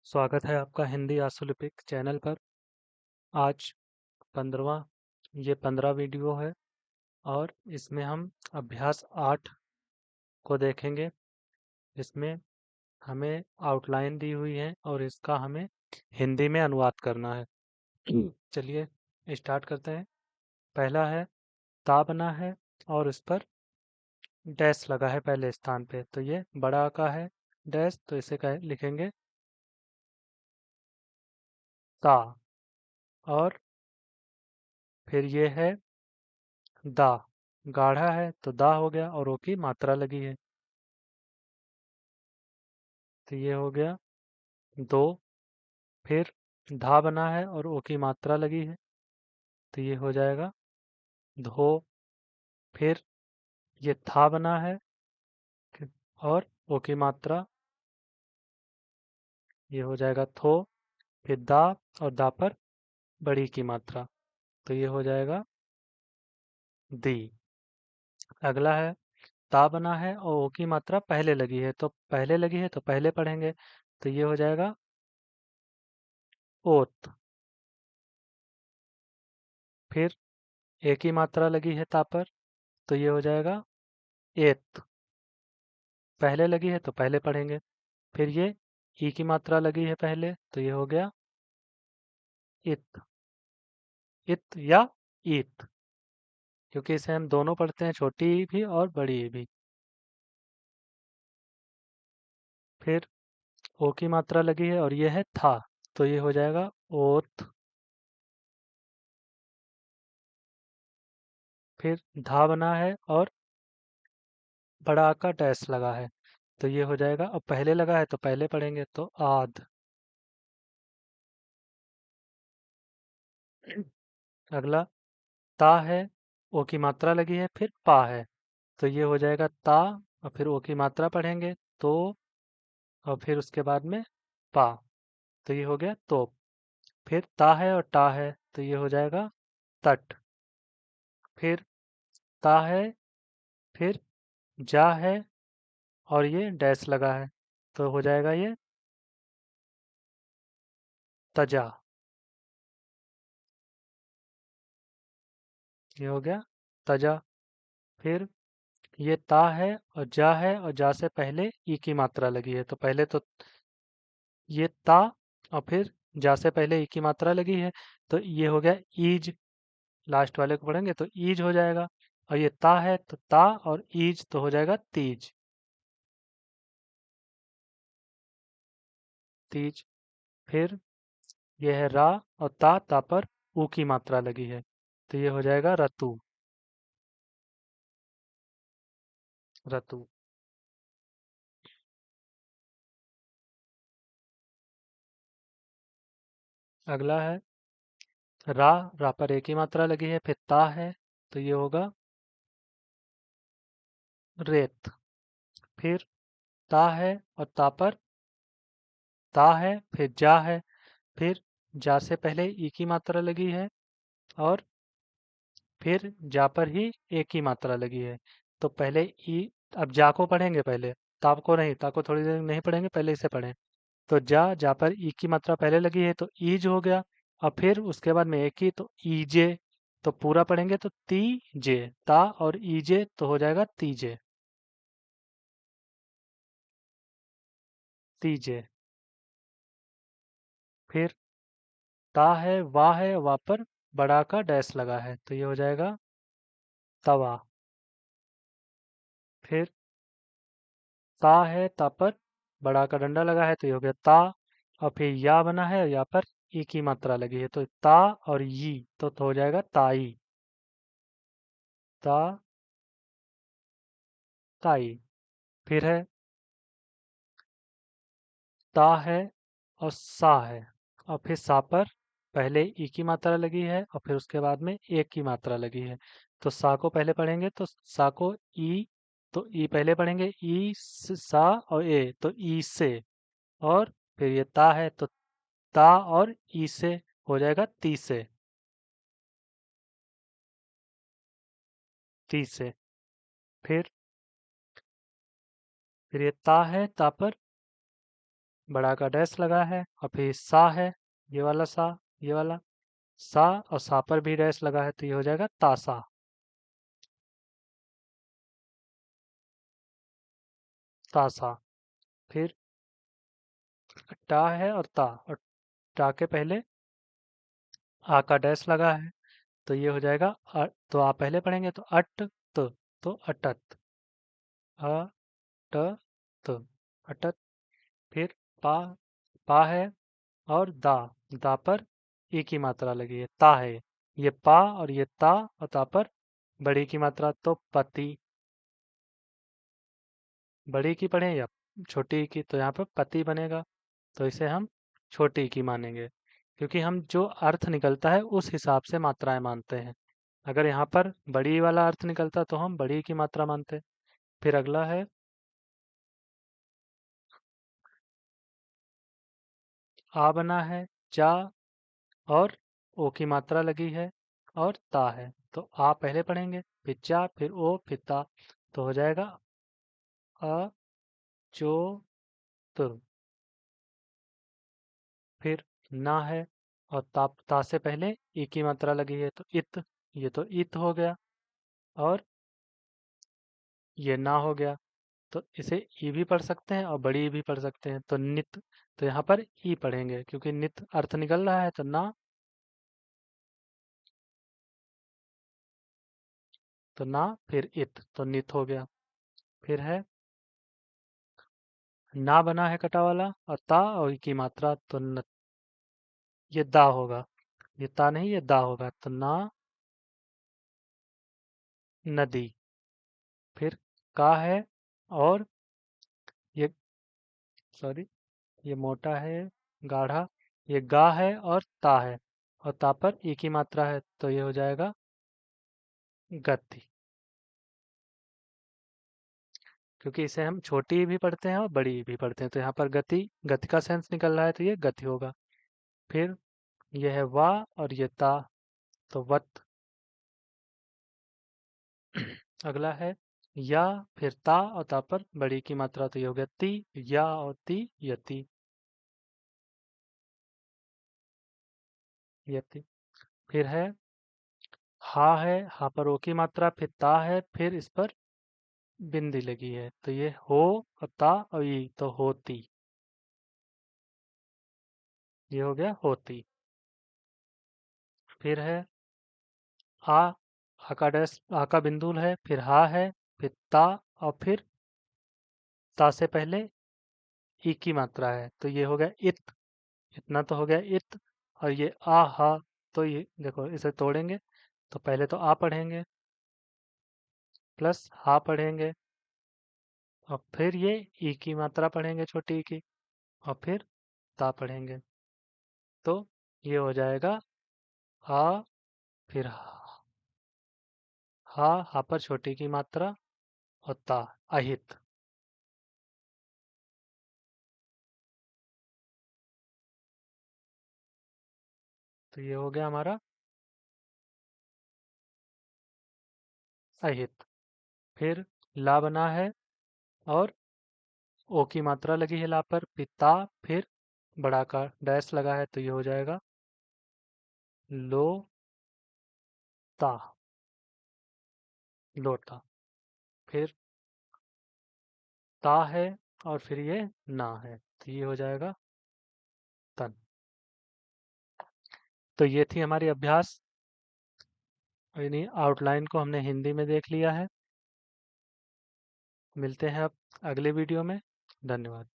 स्वागत है आपका हिंदी आशुलिपिक चैनल पर। आज 15वां ये 15 वीडियो है और इसमें हम अभ्यास 8 को देखेंगे। इसमें हमें आउटलाइन दी हुई है और इसका हमें हिंदी में अनुवाद करना है। चलिए स्टार्ट करते हैं। पहला है ता बना है और इस पर डैश लगा है पहले स्थान पे, तो ये बड़ा का है डैश, तो इसे लिखेंगे ता। और फिर ये है दा, गाढ़ा है तो दा हो गया और ओ की मात्रा लगी है, तो ये हो गया दो। फिर धा बना है और ओ की मात्रा लगी है, तो ये हो जाएगा धो। फिर ये था बना है और ओ की मात्रा, ये हो जाएगा थो। फिर दा और दा पर बड़ी की मात्रा, तो ये हो जाएगा दी। अगला है ता बना है और ओ की मात्रा पहले लगी है, तो पहले लगी है तो पहले पढ़ेंगे, तो ये हो जाएगा ओत। फिर ए की मात्रा लगी है ता पर, तो ये हो जाएगा एत। पहले लगी है तो पहले पढ़ेंगे। फिर ये ई की मात्रा लगी है पहले, तो ये हो गया इत। इत या ईत, क्योंकि इसे हम दोनों पढ़ते हैं, छोटी ई भी और बड़ी ई भी। फिर ओ की मात्रा लगी है और ये है था, तो ये हो जाएगा ओत। फिर धा बना है और बड़ा का डैश लगा है, तो ये हो जाएगा, अब पहले लगा है तो पहले पढ़ेंगे, तो आद। अगला ता है, ओ की मात्रा लगी है, फिर पा है, तो ये हो जाएगा ता और फिर ओ की मात्रा पढ़ेंगे तो, और फिर उसके बाद में पा, तो ये हो गया तो। फिर ता है और टा है, तो ये हो जाएगा तट। फिर ता है, फिर जा है और ये डैश लगा है, तो हो जाएगा ये तजा। ये हो गया तजा। फिर ये ता है और जा से पहले ई की मात्रा लगी है, तो पहले तो ये ता और फिर जा से पहले ई की मात्रा लगी है, तो ये हो गया ईज। लास्ट वाले को पढ़ेंगे तो ईज हो जाएगा। और ये ता है तो ता और ईज, तो हो जाएगा तीज। तीज। फिर ये है रा और ता पर ऊ की मात्रा लगी है, तो ये हो जाएगा रतु। रतु। अगला है रा पर एक ही मात्रा लगी है, फिर ता है, तो ये होगा रेत। फिर ता है और ता पर ता है, फिर जा है, फिर जा से पहले ई की मात्रा लगी है और फिर जा पर ही एक की मात्रा लगी है, तो पहले ई। अब जा को पढ़ेंगे पहले, ता को नहीं, ता को थोड़ी देर नहीं पढ़ेंगे, पहले इसे पढ़ें। तो जा पर ई की मात्रा पहले लगी है तो ईज हो गया, और फिर उसके बाद में एक ही, तो ईजे। तो पूरा पढ़ेंगे तो तीजे, ता और ईजे, तो हो जाएगा तीजे। तीजे। फिर ता है, वा पर बड़ा का डैश लगा है, तो ये हो जाएगा तवा। फिर ता है, ता पर बड़ा का डंडा लगा है, तो ये हो गया ता। और फिर या बना है और या पर ई की मात्रा लगी है, तो ता और यी, तो हो जाएगा ताई। ता ताई। फिर है ता है और सा है, और फिर सा पर पहले ई की मात्रा लगी है और फिर उसके बाद में एक की मात्रा लगी है, तो सा को पहले पढ़ेंगे तो सा को ई, तो ई पहले पढ़ेंगे ई सा और ए, तो ई से। और फिर ये ता है तो ता और ई से, हो जाएगा ती से। ती से। फिर ये ता है, ता पर बड़ा का डैश लगा है, और फिर सा है, ये वाला सा, ये वाला सा, और सा पर भी डैश लगा है, तो ये हो जाएगा तासा। तासा। फिर टा है और ता, और टा के पहले आ का डैश लगा है, तो ये हो जाएगा तो आप पहले पढ़ेंगे तो अट त, तो अटत। अ ट त, अटत। फिर पा, पा है, और दा, दा पर ई की मात्रा लगी है, ता है। ये पा और ये ता, और ता पर बड़ी की मात्रा, तो पति। बड़ी की पढ़ें या छोटी की, तो यहाँ पर पति बनेगा, तो इसे हम छोटी की मानेंगे, क्योंकि हम जो अर्थ निकलता है उस हिसाब से मात्राएं मानते हैं। अगर यहाँ पर बड़ी वाला अर्थ निकलता तो हम बड़ी की मात्रा मानते। फिर अगला है आ बना है, चा, और ओ की मात्रा लगी है, और ता है, तो आ पहले पढ़ेंगे, फिर चा, फिर ओ, फिर ता, तो हो जाएगा अ चो त। फिर ना है, और ता से पहले ई की मात्रा लगी है, तो इत, ये तो इत हो गया, और ये ना हो गया, तो इसे ई भी पढ़ सकते हैं और बड़ी ई भी पढ़ सकते हैं, तो नित। तो यहाँ पर ई पढ़ेंगे क्योंकि नित अर्थ निकल रहा है, तो ना, तो ना, फिर इत, तो नित हो गया। फिर है ना बना है कटा वाला, और ता और ई की मात्रा, तो न, ये दा होगा, ये ता नहीं, ये दा होगा, तो ना नदी। फिर का है, और ये, सॉरी, ये मोटा है, गाढ़ा, ये गा है और ता है, और ता पर ई की मात्रा है, तो ये हो जाएगा गति। क्योंकि इसे हम छोटी भी पढ़ते हैं और बड़ी भी पढ़ते हैं, तो यहाँ पर गति, गति का सेंस निकल रहा है, तो ये गति होगा। फिर यह है वा, और ये ता, तो वत। अगला है या, फिर ता, और ता पर बड़ी की मात्रा, तो ये हो गया ती, या और ती, यति। यति। फिर है हा पर ओ की मात्रा, फिर ता है, फिर इस पर बिंदी लगी है, तो ये हो, और ता और ई, तो होती। ये हो गया होती। फिर है आ, आ का डैश, आ का बिंदु है, फिर हा है, फिर ता, और फिर ता से पहले ई की मात्रा है, तो ये हो गया इत। इतना तो हो गया इत। और ये आ हा, तो ये देखो इसे तोड़ेंगे, तो पहले तो आ पढ़ेंगे, प्लस हा पढ़ेंगे, और फिर ये ई की मात्रा पढ़ेंगे, छोटी ई की, और फिर ता पढ़ेंगे, तो ये हो जाएगा आ, फिर हा पर छोटी की मात्रा, और ता, अहित। तो ये हो गया हमारा अहित। फिर ला बना है, और ओ की मात्रा लगी है ला पर, पिता, फिर बड़ा का डैश लगा है, तो ये हो जाएगा लो, ता, लोटा। फिर ता है, और फिर ये ना है, तो ये हो जाएगा तन। तो ये थी हमारी अभ्यास, यानी आउटलाइन को हमने हिंदी में देख लिया है। मिलते हैं अब अगले वीडियो में। धन्यवाद।